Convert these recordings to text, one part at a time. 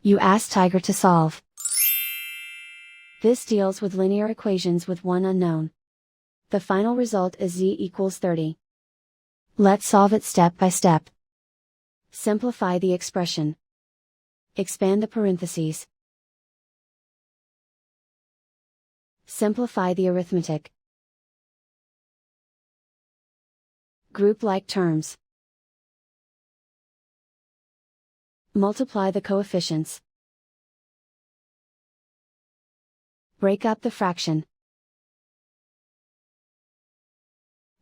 You ask Tiger to solve. This deals with linear equations with one unknown. The final result is z equals 30. Let's solve it step by step. Simplify the expression. Expand the parentheses. Simplify the arithmetic. Group like terms. Multiply the coefficients. Break up the fraction.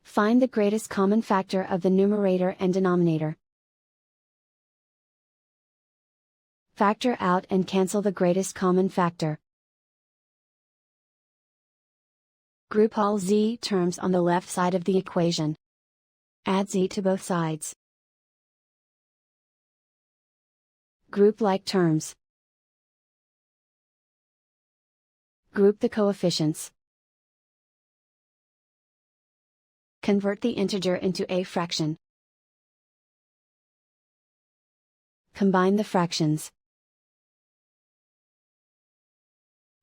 Find the greatest common factor of the numerator and denominator. Factor out and cancel the greatest common factor. Group all z terms on the left side of the equation. Add z to both sides. Group like terms. Group the coefficients. Convert the integer into a fraction. Combine the fractions.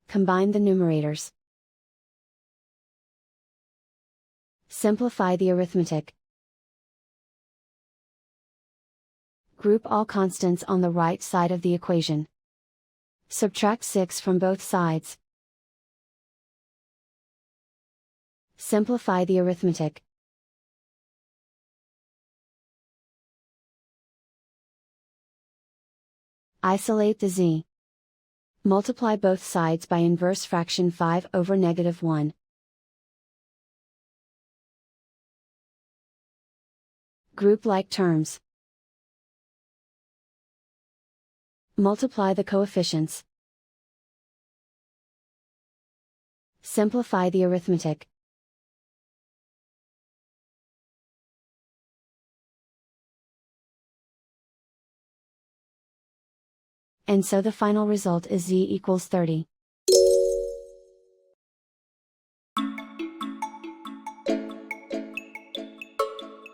Combine the numerators. Simplify the arithmetic. Group all constants on the right side of the equation. Subtract 6 from both sides. Simplify the arithmetic. Isolate the z. Multiply both sides by inverse fraction 5 over -1. Group like terms. Multiply the coefficients. Simplify the arithmetic. And so the final result is z equals 30.